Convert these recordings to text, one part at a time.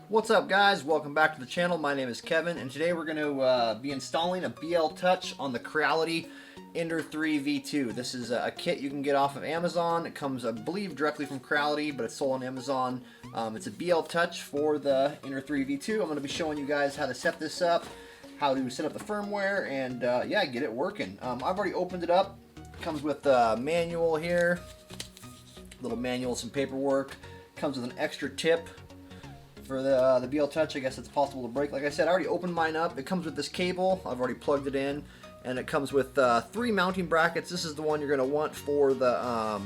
What's up, guys? Welcome back to the channel. My name is Kevin, and today we're going to be installing a Bltouch on the Creality Ender 3 V2. This is a kit you can get off of Amazon. It comes, I believe, directly from Creality, but it's sold on Amazon. It's a Bltouch for the Ender 3 V2. I'm going to be showing you guys how to set this up, how to set up the firmware, and yeah, get it working. I've already opened it up. It comes with a manual here, little manual, some paperwork. Comes with an extra tip for the Bltouch. I guess it's possible to break. Like I said, I already opened mine up. It comes with this cable. I've already plugged it in, and it comes with 3 mounting brackets. This is the one you're going to want for the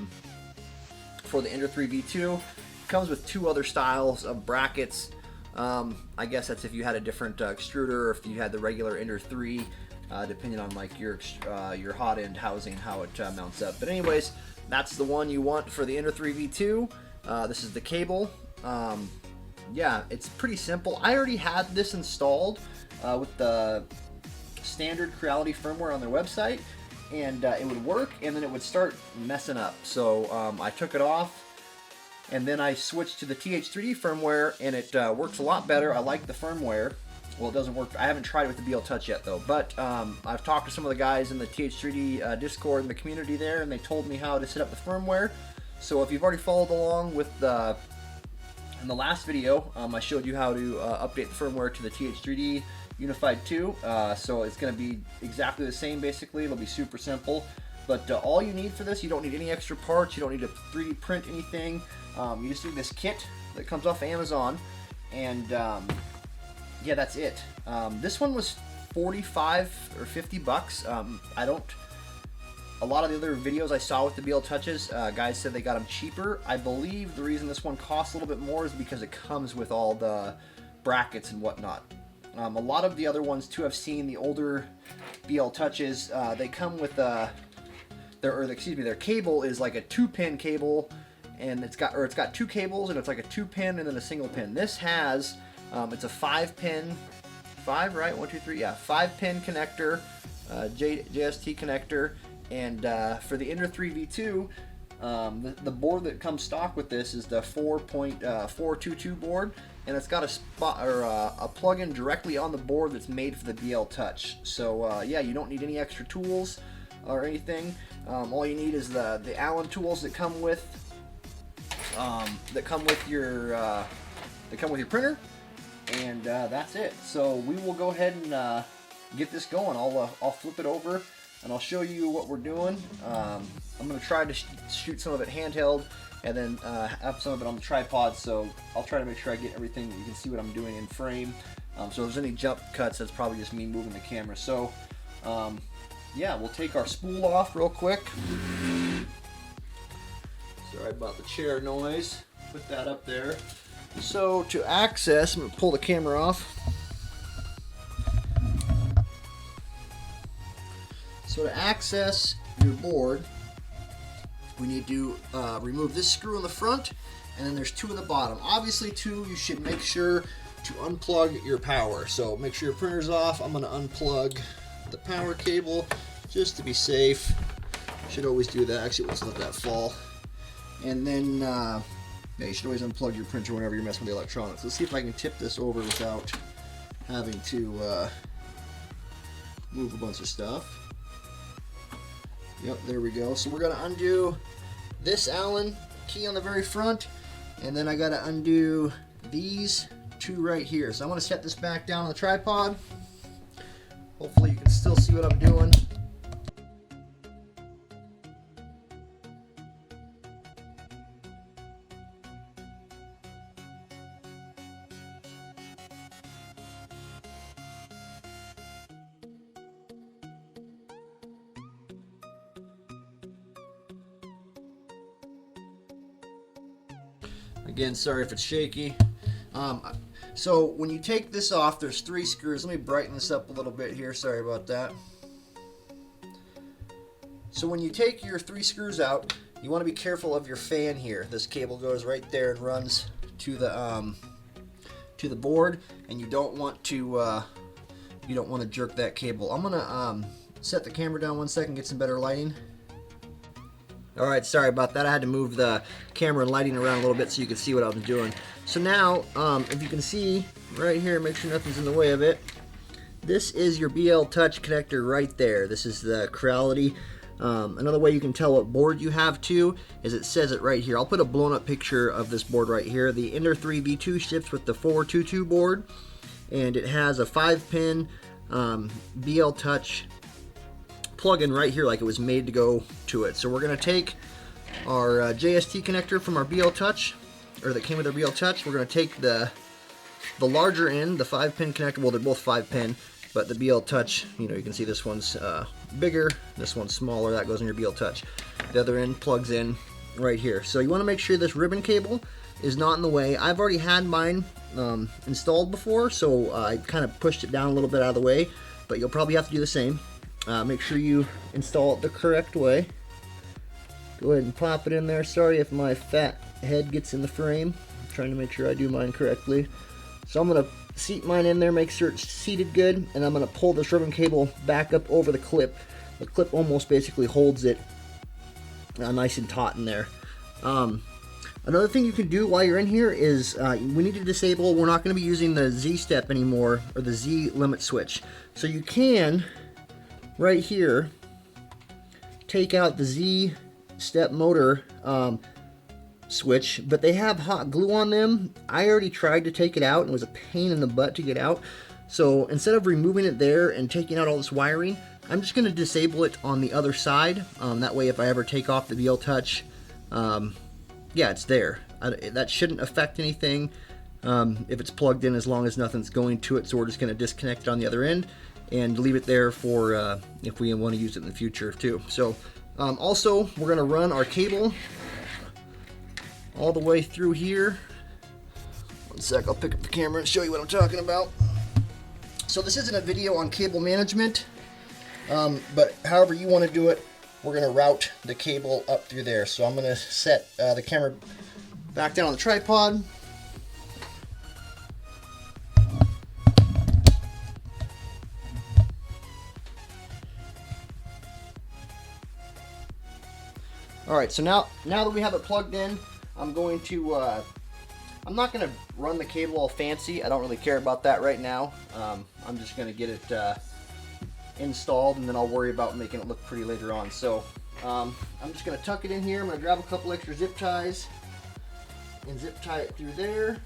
Ender 3 V2. It comes with 2 other styles of brackets. I guess that's if you had a different extruder, or if you had the regular Ender 3, depending on like your hot end housing, how it mounts up. But anyways, that's the one you want for the Ender 3 V2. This is the cable. Yeah, it's pretty simple. I already had this installed with the standard Creality firmware on their website, and it would work, and then it would start messing up. So I took it off, and then I switched to the TH3D firmware, and it works a lot better. I like the firmware. Well, it doesn't work. I haven't tried it with the Bltouch yet, though. But I've talked to some of the guys in the TH3D Discord and the community there, and they told me how to set up the firmware. So if you've already followed along with in the last video, I showed you how to update the firmware to the TH3D Unified 2. So it's going to be exactly the same, basically. It'll be super simple. But all you need for this, you don't need any extra parts. You don't need to 3D print anything. You just need this kit that comes off Amazon. And yeah, that's it. This one was 45 or 50 bucks. A lot of the other videos I saw with the Bltouches, guys said they got them cheaper. I believe the reason this one costs a little bit more is because it comes with all the brackets and whatnot. A lot of the other ones too, I've seen the older Bltouches, they come with their cable is like a 2-pin cable, and it's got 2 cables, and it's like a 2-pin and then a single pin. This has it's a 5-pin, 5, right? 1, 2, 3, yeah, 5-pin connector, JST connector. And for the Ender 3 V2, the board that comes stock with this is the 4.422 board, and it's got a spot or a plug-in directly on the board that's made for the Bltouch. So yeah, you don't need any extra tools or anything. All you need is the Allen tools that come with your printer, and that's it. So we will go ahead and get this going. I'll flip it over, and I'll show you what we're doing. I'm going to try to shoot some of it handheld, and then have some of it on the tripod, so I'll try to make sure I get everything. You can see what I'm doing in frame. So if there's any jump cuts, that's probably just me moving the camera. So yeah, we'll take our spool off real quick. Sorry about the chair noise. Put that up there. So to access, I'm going to pull the camera off. So to access your board, we need to remove this screw in the front, and then there's 2 in the bottom. Obviously, you should make sure to unplug your power. So make sure your printer's off. I'm going to unplug the power cable just to be safe. Should always do that. Actually, let's let that fall. And then yeah, you should always unplug your printer whenever you're messing with the electronics. Let's see if I can tip this over without having to move a bunch of stuff. Yep, there we go. So we're going to undo this Allen key on the very front, and then I got to undo these 2 right here. So I'm going to set this back down on the tripod. Hopefully you can still see what I'm doing. Again, sorry if it's shaky. So when you take this off, there's 3 screws. Let me brighten this up a little bit here. Sorry about that. So when you take your 3 screws out, you want to be careful of your fan here. This cable goes right there and runs to the board, and you don't want to jerk that cable. I'm gonna set the camera down 1 second, get some better lighting. Alright, sorry about that. I had to move the camera and lighting around a little bit so you could see what I was doing. So now, if you can see right here, make sure nothing's in the way of it. This is your Bltouch connector right there. This is the Creality. Another way you can tell what board you have too is it says it right here. I'll put a blown up picture of this board right here. The Ender 3 V2 ships with the 422 board, and it has a 5-pin Bltouch plug-in right here, like it was made to go to it. So we're going to take our JST connector from our Bltouch, or that came with our Bltouch. We're going to take the larger end, the 5-pin connector. Well, they're both 5-pin, but the Bltouch, you know, you can see this one's bigger, this one's smaller. That goes in your Bltouch. The other end plugs in right here. So you want to make sure this ribbon cable is not in the way. I've already had mine installed before, so I kind of pushed it down a little bit out of the way, but you'll probably have to do the same. Make sure you install it the correct way. Go ahead and pop it in there. Sorry if my fat head gets in the frame. I'm trying to make sure I do mine correctly. So I'm going to seat mine in there, make sure it's seated good, and I'm going to pull this ribbon cable back up over the clip. The clip almost basically holds it nice and taut in there. Another thing you can do while you're in here is we need to disable, we're not going to be using the Z step anymore, or the Z limit switch. So you can, right here, take out the Z step motor switch, but they have hot glue on them. I already tried to take it out and it was a pain in the butt to get out. So instead of removing it there and taking out all this wiring, I'm just going to disable it on the other side. That way if I ever take off the Bltouch, yeah, it's there. That shouldn't affect anything if it's plugged in, as long as nothing's going to it. So we're just going to disconnect it on the other end and leave it there for if we want to use it in the future too. So also we're going to run our cable all the way through here. One sec, I'll pick up the camera and show you what I'm talking about. So this isn't a video on cable management, but however you want to do it, we're going to route the cable up through there. So I'm going to set the camera back down on the tripod. Alright, so now that we have it plugged in, I'm going to, I'm not going to run the cable all fancy. I don't really care about that right now. I'm just going to get it installed, and then I'll worry about making it look pretty later on. So I'm just going to tuck it in here. I'm going to grab a couple extra zip ties and zip tie it through there.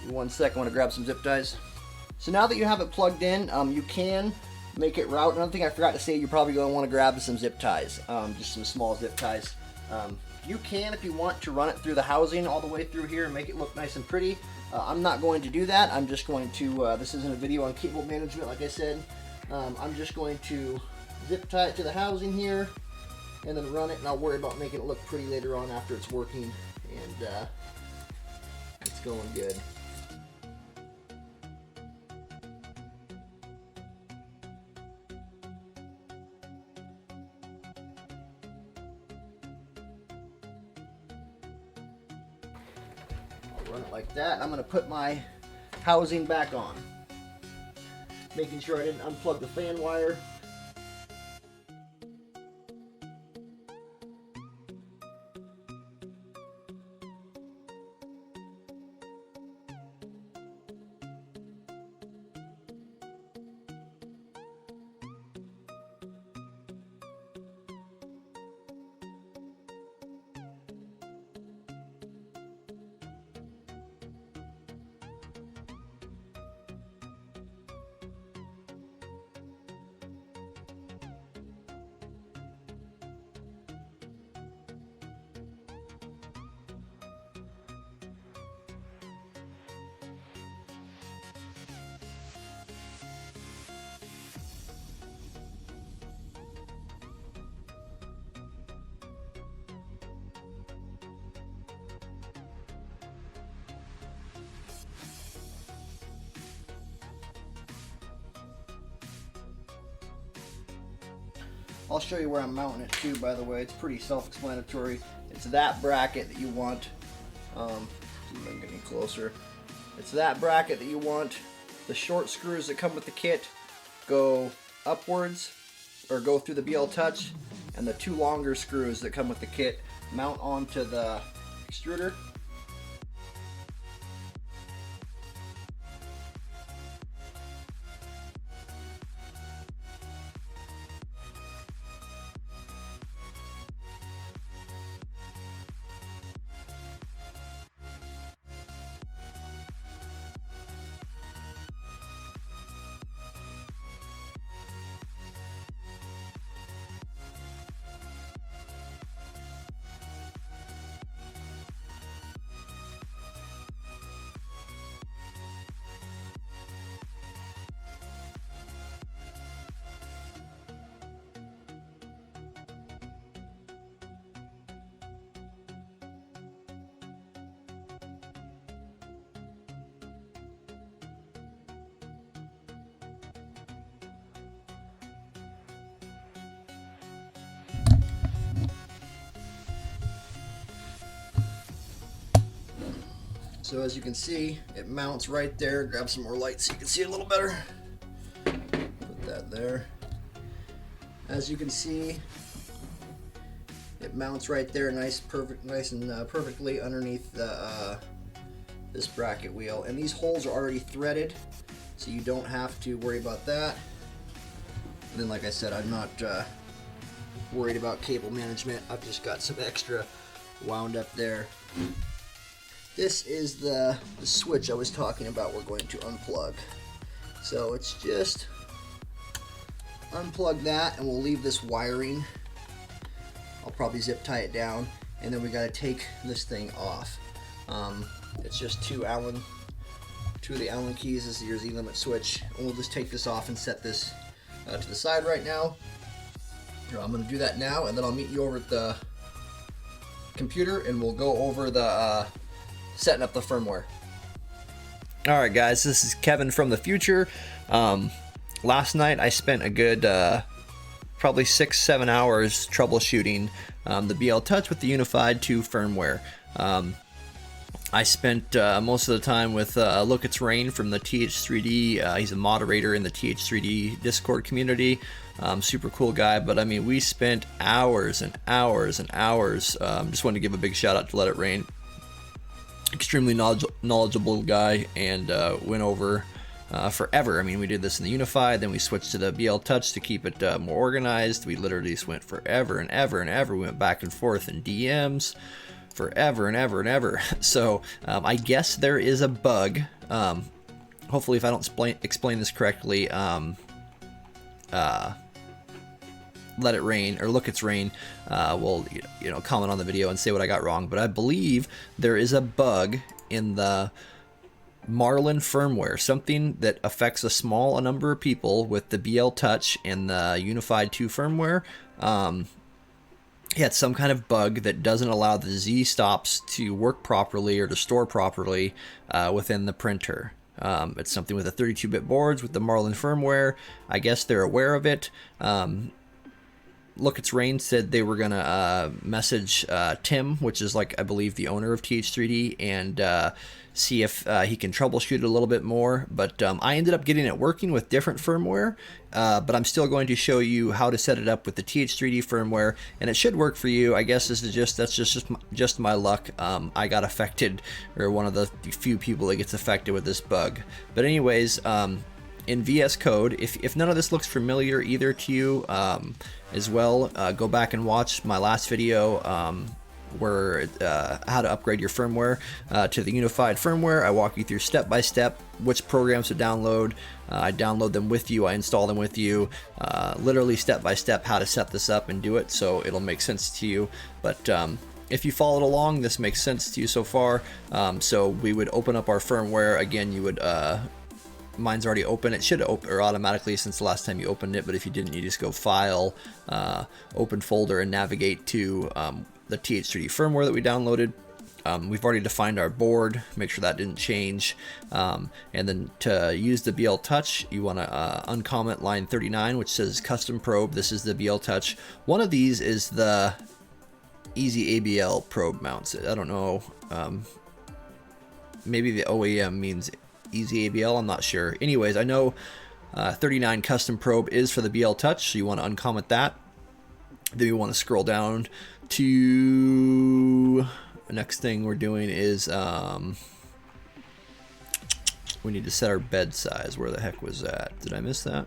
Give me 1 sec, I want to grab some zip ties. So now that you have it plugged in, you can make it route. Another thing I forgot to say, you're probably going to want to grab some zip ties, just some small zip ties. You can, if you want, to run it through the housing all the way through here and make it look nice and pretty. I'm not going to do that. I'm just going to, this isn't a video on cable management, like I said. I'm just going to zip tie it to the housing here and then run it, and I'll worry about making it look pretty later on after it's working and it's going good. Run it like that. I'm going to put my housing back on, making sure I didn't unplug the fan wire. I'll show you where I'm mounting it too, by the way. It's pretty self-explanatory. It's that bracket that you want. See if I can get any closer. It's that bracket that you want. The short screws that come with the kit go upwards, or go through the Bltouch, and the two longer screws that come with the kit mount onto the extruder. So as you can see, it mounts right there. Grab some more light so you can see it a little better. Put that there. As you can see, it mounts right there, nice and perfectly underneath the this bracket wheel. And these holes are already threaded, so you don't have to worry about that. And then, like I said, I'm not worried about cable management. I've just got some extra wound up there. This is the switch I was talking about we're going to unplug. So it's just unplug that, and we'll leave this wiring. I'll probably zip tie it down, and then we got to take this thing off. It's just two of the Allen keys. This is your Z limit switch, and we'll just take this off and set this to the side right now. Here, I'm going to do that now, and then I'll meet you over at the computer, and we'll go over the setting up the firmware. Alright guys, this is Kevin from the future. Last night I spent a good probably 6-7 hours troubleshooting the Bltouch with the Unified 2 firmware. I spent most of the time with Look It's Rain from the TH3D. He's a moderator in the TH3D Discord community. Super cool guy, but I mean, we spent hours and hours and hours. Just wanted to give a big shout out to Let It Rain. Extremely knowledgeable guy, and went over forever. I mean, we did this in the Unified, then we switched to the Bltouch to keep it more organized. We literally just went forever and ever and ever. We went back and forth in DMs forever and ever and ever. So I guess there is a bug. Hopefully, if I don't explain this correctly, Let It Rain or Look It's Rain will comment on the video and say what I got wrong. But I believe there is a bug in the Marlin firmware, something that affects a small number of people with the Bltouch and the Unified 2 firmware. Yeah, it's some kind of bug that doesn't allow the Z stops to work properly or to store properly within the printer. It's something with the 32-bit boards with the Marlin firmware. I guess they're aware of it. Look It's Rain said they were gonna message Tim, which is like I believe the owner of TH3D, and see if he can troubleshoot it a little bit more. But I ended up getting it working with different firmware, but I'm still going to show you how to set it up with the TH3D firmware, and it should work for you. I guess this is just my luck. I got affected, or one of the few people that gets affected with this bug. But anyways, in VS Code, if none of this looks familiar either to you as well, go back and watch my last video where how to upgrade your firmware to the Unified firmware. I walk you through step by step which programs to download. I download them with you, I install them with you, literally step by step how to set this up and do it, so it'll make sense to you. But if you followed along, this makes sense to you so far. So we would open up our firmware. Again, you would mine's already open. It should open automatically since the last time you opened it, but if you didn't, you just go File, Open Folder, and navigate to the TH3D firmware that we downloaded. We've already defined our board, make sure that didn't change. And then to use the Bltouch, you want to uncomment line 39, which says Custom Probe. This is the Bltouch. One of these is the EZABL probe mounts. I don't know, maybe the OEM means EZABL, I'm not sure. Anyways, I know 39 Custom Probe is for the Bltouch, so you want to uncomment that. Then you want to scroll down to the next thing we're doing is we need to set our bed size. Where the heck was that? Did I miss that?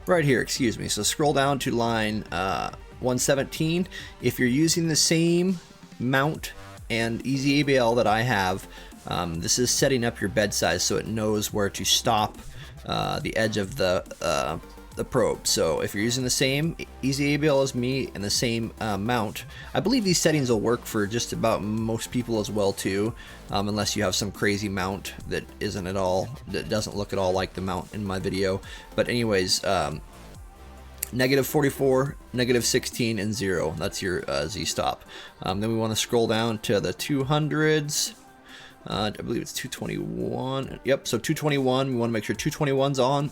Right here, excuse me. So scroll down to line 117. If you're using the same mount and EZABL that I have, this is setting up your bed size so it knows where to stop the edge of the probe. So if you're using the same EZABL as me and the same mount, I believe these settings will work for just about most people as well too, unless you have some crazy mount that doesn't look at all like the mount in my video. But anyways, -44, -16, and 0. That's your Z stop. Then we want to scroll down to the 200s. I believe it's 221. Yep, so 221. We want to make sure 221's on.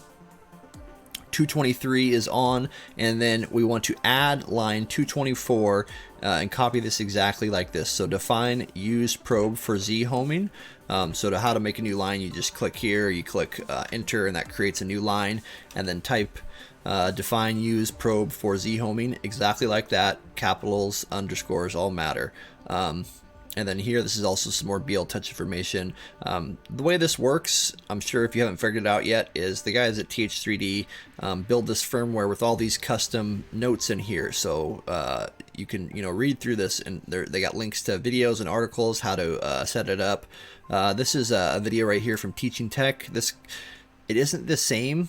223 is on, and then we want to add line 224 and copy this exactly like this. So define use probe for Z homing. So to how to make a new line, you just click here, you click enter, and that creates a new line, and then type define use probe for Z homing, exactly like that. Capitals, underscores, all matter. And then here, this is also some more Bltouch information. The way this works, I'm sure if you haven't figured it out yet, is the guys at TH3D build this firmware with all these custom notes in here. So you can read through this, and they got links to videos and articles how to set it up. This is a video right here from Teaching Tech. It isn't the same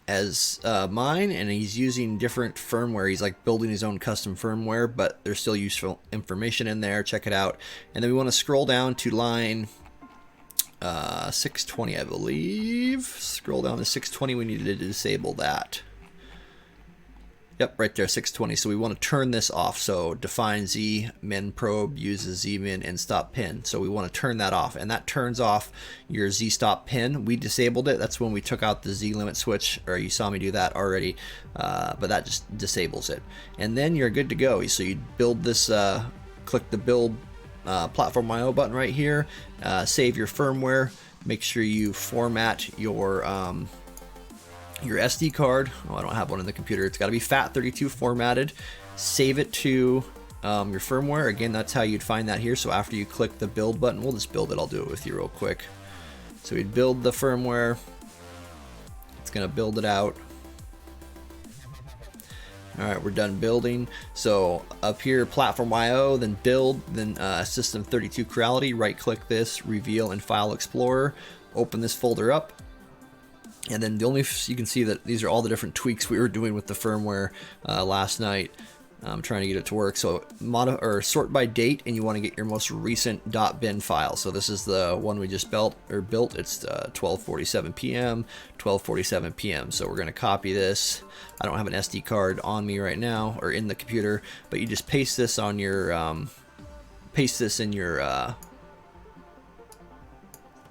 as mine, and he's using different firmware. He's like building his own custom firmware, but there's still useful information in there. Check it out. And then we want to scroll down to line 620, I believe. Scroll down to 620. We need to disable that. Yep, right there, 620. So we want to turn this off. So define Z min probe uses Z min and stop pin. So we want to turn that off, and that turns off your Z stop pin. We disabled it. That's when we took out the Z limit switch, or you saw me do that already, but that just disables it. And then you're good to go. So you build this, click the build platform IO button right here, save your firmware, make sure you format your SD card. Oh, I don't have one in the computer. It's got to be FAT32 formatted. Save it to your firmware. Again, that's how you'd find that here. So after you click the build button, we'll just build it. I'll do it with you real quick. So we'd build the firmware. It's going to build it out. All right, we're done building. So up here, Platform IO, then Build, then System32 Creality. Right click this, Reveal in File Explorer. Open this folder up. And then you can see that these are all the different tweaks we were doing with the firmware last night. I'm trying to get it to work. So sort by date, and you want to get your most recent .bin file. So this is the one we just built. It's 12:47 p.m., 12:47 p.m. So we're going to copy this. I don't have an SD card on me right now or in the computer, but you just paste this on your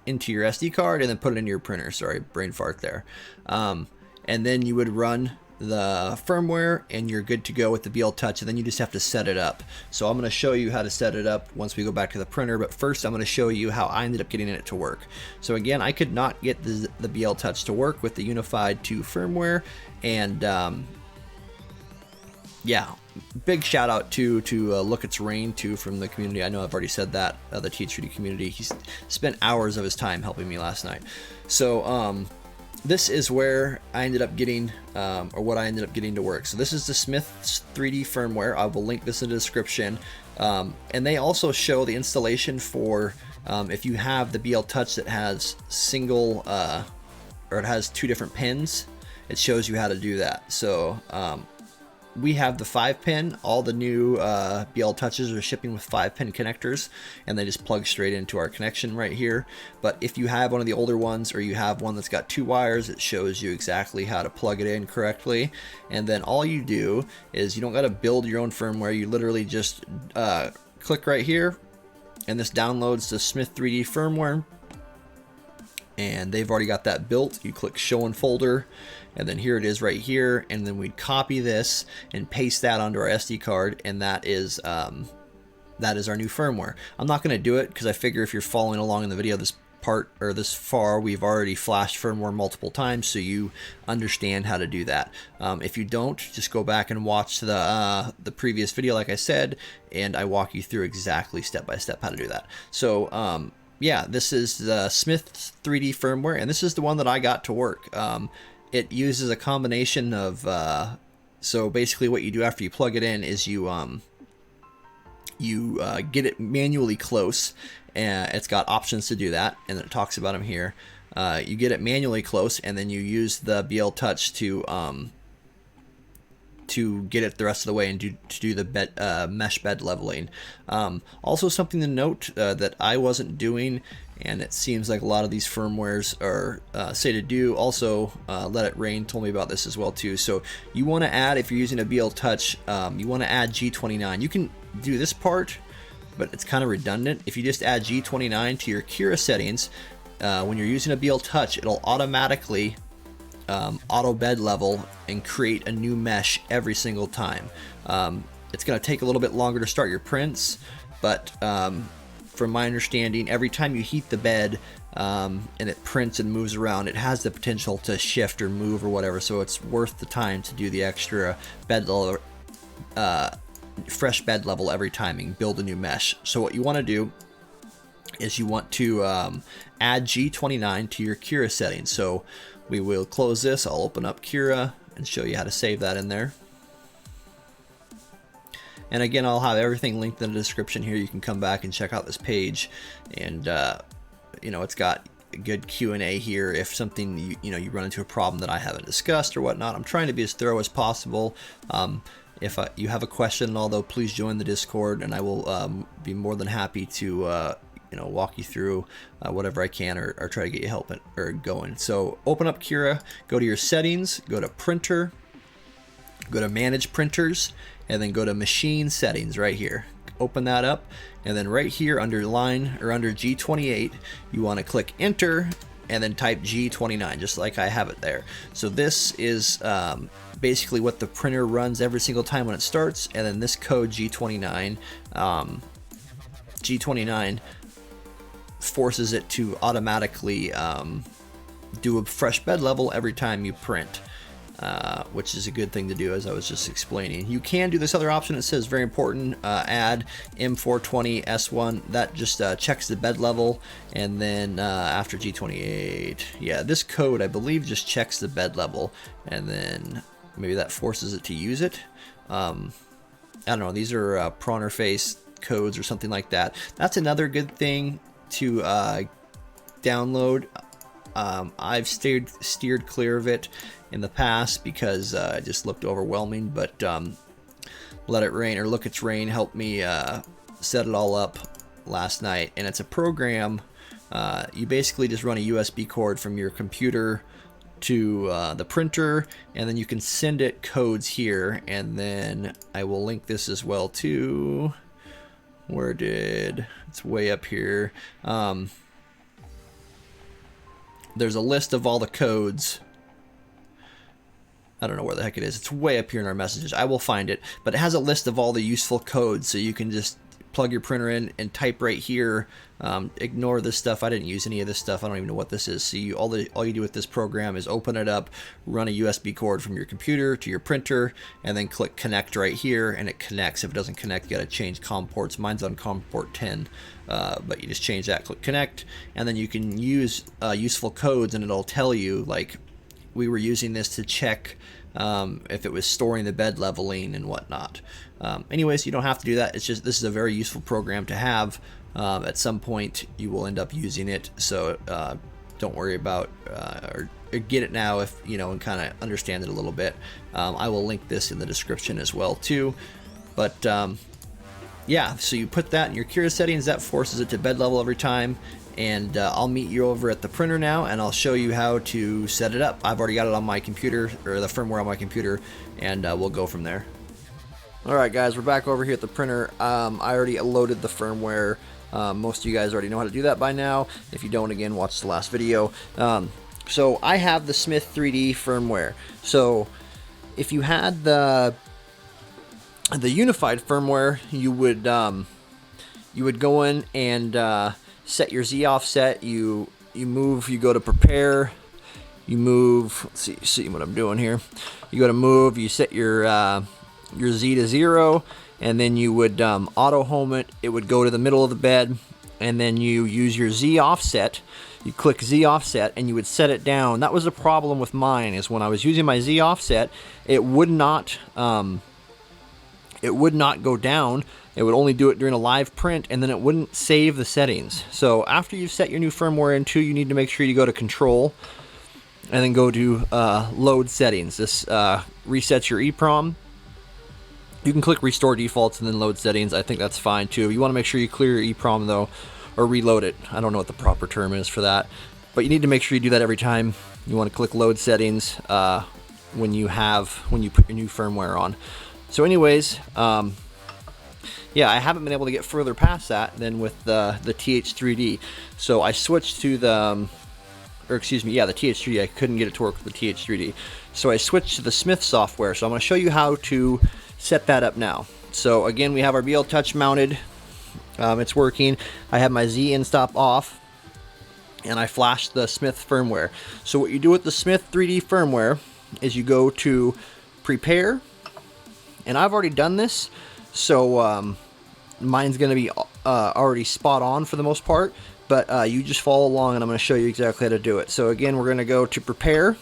into your SD card, and then put it into your printer. Sorry, brain fart there. And then you would run the firmware, and you're good to go with the Bltouch, and then you just have to set it up. So I'm going to show you how to set it up once we go back to the printer, but first I'm going to show you how I ended up getting it to work. So again, I could not get the Bltouch to work with the Unified 2 firmware, and yeah, big shout out to Look It's Rain too from the community. I know I've already said that, the TH3D community. He's spent hours of his time helping me last night. So this is where I ended up getting, or what I ended up getting to work. So this is the Smith's 3D firmware. I will link this in the description. And they also show the installation for if you have the Bltouch that has single, or it has 2 different pins, it shows you how to do that. So we have the 5-pin. All the new Bltouches are shipping with 5-pin connectors, and they just plug straight into our connection right here. But if you have one of the older ones, or you have one that's got 2 wires, it shows you exactly how to plug it in correctly. And then all you do is, you don't got to build your own firmware. You literally just click right here, and this downloads the Smith 3D firmware, and they've already got that built. You click show in folder, and then here it is right here, and then we'd copy this and paste that onto our SD card, and that is our new firmware. I'm not going to do it because I figure if you're following along in the video this part or this far, we've already flashed firmware multiple times, so you understand how to do that. If you don't, just go back and watch the previous video, like I said, and I walk you through exactly step by step how to do that. So yeah, this is the Smith 3D firmware, and this is the one that I got to work. It uses a combination of, so basically what you do after you plug it in is you get it manually close, and it's got options to do that, and it talks about them here. You get it manually close, and then you use the Bltouch to get it the rest of the way and to do the mesh bed leveling. Also something to note that I wasn't doing, and it seems like a lot of these firmwares are say to do. Also, Let It Rain told me about this as well too. So you want to add, if you're using a Bltouch, you want to add G29. You can do this part, but it's kind of redundant. If you just add G29 to your Cura settings, when you're using a Bltouch, it'll automatically auto bed level and create a new mesh every single time. It's going to take a little bit longer to start your prints, but from my understanding, every time you heat the bed and it prints and moves around, it has the potential to shift or move or whatever, so it's worth the time to do the extra bed level, fresh bed level every time and build a new mesh. So what you want to do is you want to add G29 to your Cura settings. So we will close this. I'll open up Cura and show you how to save that in there. And again, I'll have everything linked in the description here. You can come back and check out this page, and you know, it's got a good Q&A here if something you run into a problem that I haven't discussed or whatnot. I'm trying to be as thorough as possible. If you have a question, although, please join the Discord, and I will be more than happy to walk you through whatever I can, or try to get you help or going. So open up Cura, go to your settings, go to printer, go to manage printers, and then go to machine settings right here. Open that up, and then right here under line or under G28, you want to click enter and then type G29, just like I have it there. So this is basically what the printer runs every single time when it starts, and then this code G29 forces it to automatically do a fresh bed level every time you print, which is a good thing to do, as I was just explaining. You can do this other option. It says very important, add M420 S1. That just checks the bed level, and then after G28, yeah, this code I believe just checks the bed level, and then maybe that forces it to use it. I don't know. These are prawn face codes or something like that. That's another good thing to download. I've steered clear of it in the past because it just looked overwhelming, but Let It Rain or Look It's Rain helped me set it all up last night, and it's a program. You basically just run a USB cord from your computer to the printer, and then you can send it codes here, and then I will link this as well too. It's way up here. There's a list of all the codes. I don't know where the heck it is. It's way up here in our messages. I will find it, but it has a list of all the useful codes, so you can just plug your printer in and type right here. Ignore this stuff. I didn't use any of this stuff. I don't even know what this is. So all you do with this program is open it up, run a USB cord from your computer to your printer, and then click connect right here, and it connects. If it doesn't connect, you got to change COM ports. Mine's on COM port 10, but you just change that, click connect, and then you can use useful codes, and it'll tell you, like, we were using this to check if it was storing the bed leveling and whatnot. Anyways, you don't have to do that. It's just, this is a very useful program to have. At some point you will end up using it, so don't worry about or get it now if and kind of understand it a little bit. I will link this in the description as well too. But yeah, so you put that in your Cura settings, that forces it to bed level every time. And I'll meet you over at the printer now, and I'll show you how to set it up. I've already got it on my computer, or the firmware on my computer, and we'll go from there. Alright guys, we're back over here at the printer. I already loaded the firmware. Most of you guys already know how to do that by now. If you don't, again, watch the last video. So I have the Smith 3D firmware. So if you had the unified firmware, you would go in and set your Z offset. You move, you go to prepare, you move, let's see what I'm doing here. You go to move, you set your Z to 0, and then you would auto home it. It would go to the middle of the bed, and then you use your Z offset. You click Z offset, and you would set it down. That was the problem with mine, is when I was using my Z offset, it would not go down. It would only do it during a live print, and then it wouldn't save the settings. So after you've set your new firmware in too, you need to make sure you go to Control, and then go to Load Settings. This resets your EEPROM. You can click Restore Defaults and then Load Settings. I think that's fine too. You want to make sure you clear your EEPROM though, or reload it. I don't know what the proper term is for that, but you need to make sure you do that every time. You want to click Load Settings when you put your new firmware on. So anyways, yeah, I haven't been able to get further past that than with the TH3D. So I switched to the or excuse me, yeah, the TH3D. I couldn't get it to work with the TH3D. So I switched to the Smith software. So I'm going to show you how to set that up now. So again, we have our Bltouch mounted. It's working. I have my Z in stop off, and I flashed the Smith firmware. So what you do with the Smith 3D firmware is you go to prepare, and I've already done this, so mine's going to be already spot on for the most part, but you just follow along and I'm going to show you exactly how to do it. So again, we're going to go to prepare,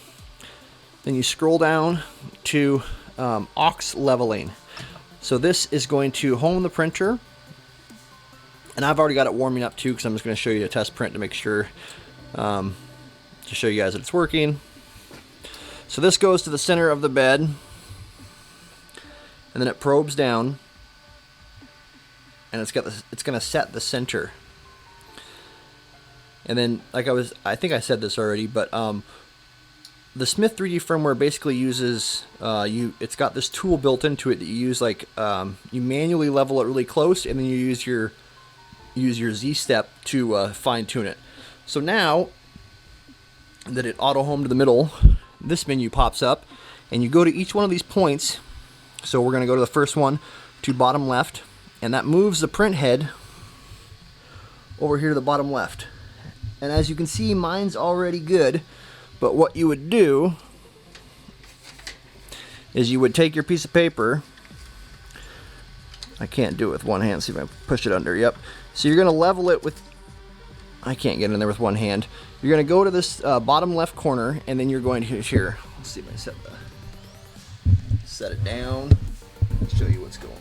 then you scroll down to aux leveling. So this is going to home the printer, and I've already got it warming up too, because I'm just going to show you a test print to make sure, to show you guys that it's working. So this goes to the center of the bed, and then it probes down, and it's going to set the center. And then, like I think I said this already, but the Smith 3D firmware basically uses it's got this tool built into it that you use, like you manually level it really close, and then you use your Z step to fine tune it. So now that it auto homed to the middle, this menu pops up, and you go to each one of these points. So we're going to go to the first one, to bottom left, and that moves the print head over here to the bottom left. And as you can see, mine's already good, but what you would do is you would take your piece of paper. I can't do it with one hand. See if I push it under. Yep. So you're going to level it with, I can't get in there with one hand. You're going to go to this bottom left corner, and then you're going to here. Let's see if I set it down. Show you what's going on.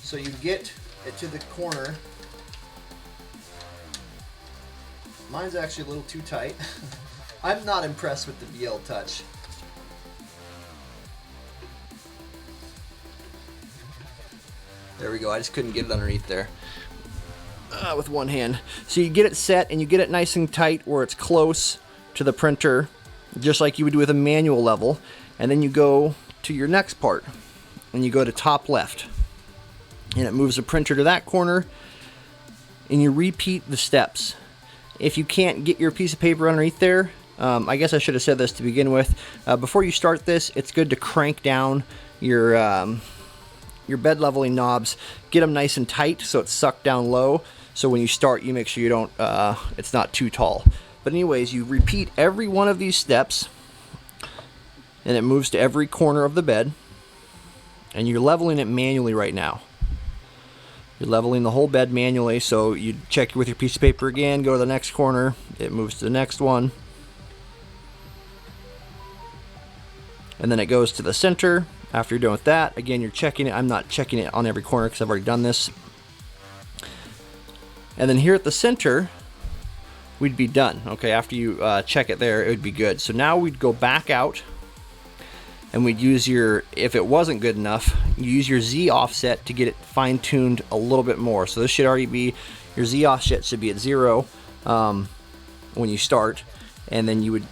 So you get it to the corner. Mine's actually a little too tight. I'm not impressed with the Bltouch. There we go. I just couldn't get it underneath there with one hand. So you get it set, and you get it nice and tight where it's close to the printer, just like you would do with a manual level. And then you go to your next part, and you go to top left, and it moves the printer to that corner, and you repeat the steps. If you can't get your piece of paper underneath there, I guess I should have said this to begin with. Before you start this, it's good to crank down your bed leveling knobs, get them nice and tight so it's sucked down low. So when you start, you make sure you don't, it's not too tall. But anyways, you repeat every one of these steps, and it moves to every corner of the bed, and you're leveling it manually right now. You're leveling the whole bed manually, so you check with your piece of paper again, go to the next corner, it moves to the next one, and then it goes to the center. After you're done with that, again, you're checking it. I'm not checking it on every corner because I've already done this. And then here at the center, we'd be done. Okay, after you check it there, it would be good. So now we'd go back out, and we'd use your, if it wasn't good enough, you use your Z offset to get it fine-tuned a little bit more. So this should already be, your Z offset should be at 0 when you start, and then you would,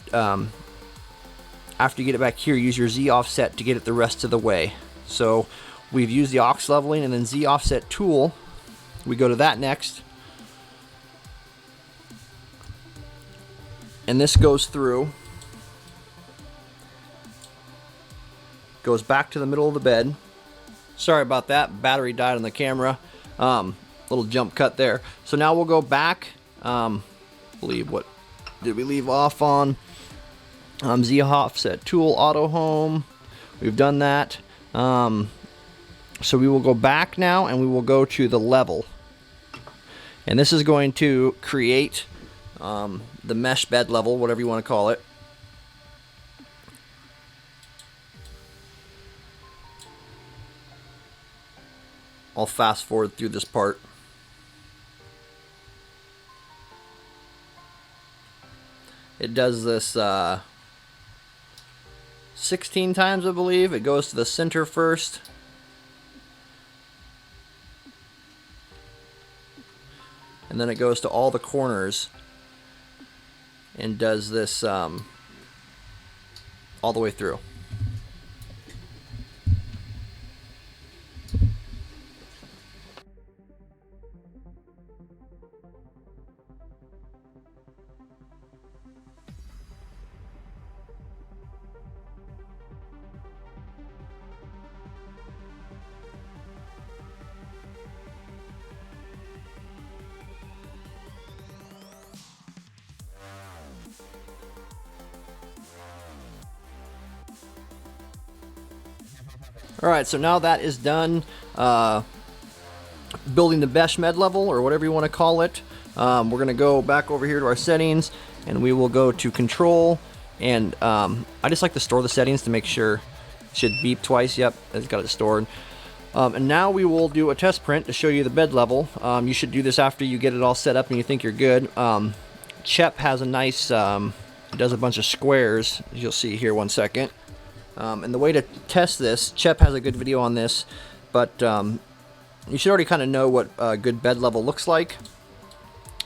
after you get it back here, use your Z offset to get it the rest of the way. So we've used the aux leveling, and then Z offset tool, we go to that next, and this goes through, goes back to the middle of the bed. Sorry about that, battery died on the camera. Little jump cut there. So now we'll go back. Believe what did we leave off on? Z offset tool, auto home. We've done that. So we will go back now, and we will go to the level, and this is going to create the mesh bed level, whatever you want to call it. I'll fast forward through this part. It does this 16 times, I believe. It goes to the center first. And then it goes to all the corners and does this all the way through. Alright, so now that is done building the best med level, or whatever you want to call it. We're going to go back over here to our settings, and we will go to control, and I just like to store the settings to make sure. It should beep twice. Yep, it's got it stored. And now we will do a test print to show you the bed level. You should do this after you get it all set up and you think you're good. Chep has a nice, does a bunch of squares, as you'll see here. One second. And the way to test this, Chep has a good video on this, but you should already kind of know what a good bed level looks like.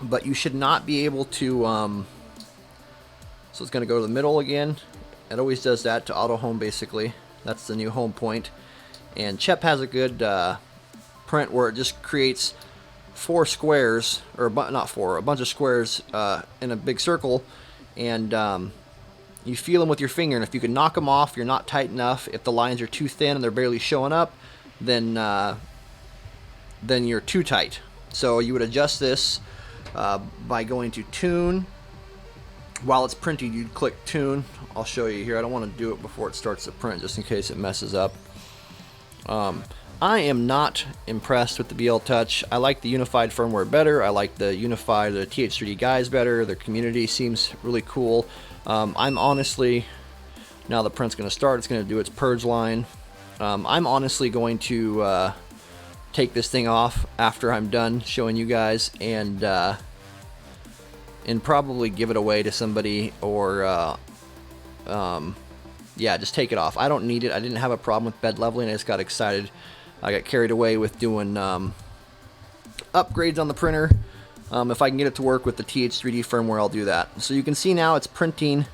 But you should not be able to, so it's going to go to the middle again. It always does that to auto home, basically. That's the new home point. And Chep has a good print where it just creates 4 squares, or not 4, a bunch of squares in a big circle, and you feel them with your finger, and if you can knock them off, you're not tight enough. If the lines are too thin and they're barely showing up, then you're too tight. So you would adjust this by going to Tune. While it's printing, you'd click Tune. I'll show you here. I don't want to do it before it starts to print, just in case it messes up. I am not impressed with the Bltouch. I like the unified firmware better. I like the TH3D guys better. Their community seems really cool. I'm honestly, now the print's going to start, it's going to do its purge line. I'm honestly going to take this thing off after I'm done showing you guys, and probably give it away to somebody, or yeah, just take it off. I don't need it. I didn't have a problem with bed leveling. I just got excited. I got carried away with doing upgrades on the printer. If I can get it to work with the TH3D firmware, I'll do that. So you can see now it's printing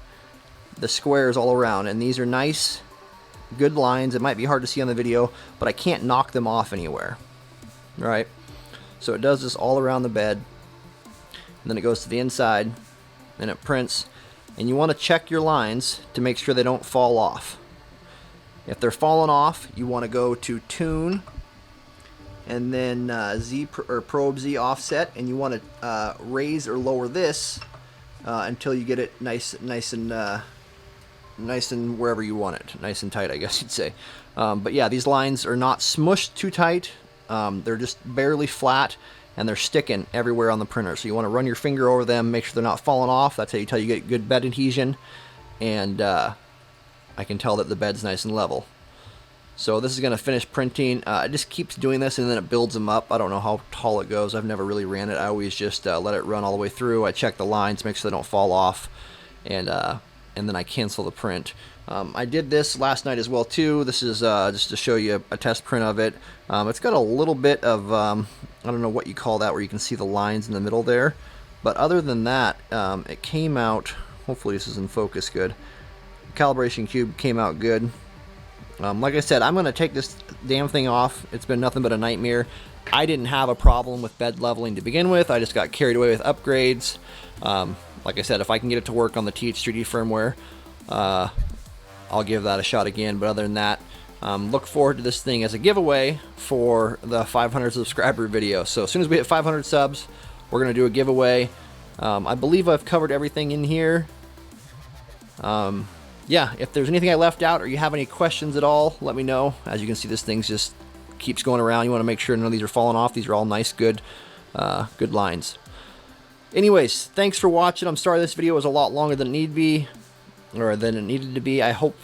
the squares all around, and these are nice, good lines. It might be hard to see on the video, but I can't knock them off anywhere. All right. So it does this all around the bed, and then it goes to the inside, and it prints. And you want to check your lines to make sure they don't fall off. If they're falling off, you want to go to Tune, and then Probe Z Offset, and you want to raise or lower this until you get it nice and wherever you want it, nice and tight, I guess you'd say. But yeah, these lines are not smushed too tight. They're just barely flat, and they're sticking everywhere on the printer. So you want to run your finger over them, make sure they're not falling off. That's how you tell you get good bed adhesion. And I can tell that the bed's nice and level. So this is going to finish printing. It just keeps doing this, and then it builds them up. I don't know how tall it goes. I've never really ran it. I always just let it run all the way through. I check the lines, make sure they don't fall off, and then I cancel the print. I did this last night as well too. This is just to show you a test print of it. It's got a little bit of I don't know what you call that, where you can see the lines in the middle there, but other than that, it came out, hopefully this is in focus good. Calibration cube came out good. Like I said, I'm going to take this damn thing off. It's been nothing but a nightmare. I didn't have a problem with bed leveling to begin with. I just got carried away with upgrades. Like I said, if I can get it to work on the TH3D firmware, I'll give that a shot again. But other than that, look forward to this thing as a giveaway for the 500 subscriber video. So as soon as we hit 500 subs, we're going to do a giveaway. I believe I've covered everything in here. Yeah, if there's anything I left out, or you have any questions at all, let me know. As you can see, this thing just keeps going around. You want to make sure none of these are falling off. These are all nice, good lines. Anyways, thanks for watching. I'm sorry this video was a lot longer than it needed to be. I hope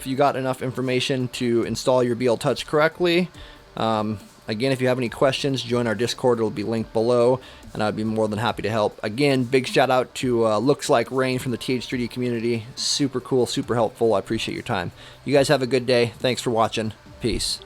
you got enough information to install your Bltouch correctly. Again, if you have any questions, join our Discord. It'll be linked below, and I'd be more than happy to help. Again, big shout out to Looks Like Rain from the TH3D community. Super cool, super helpful. I appreciate your time. You guys have a good day. Thanks for watching. Peace.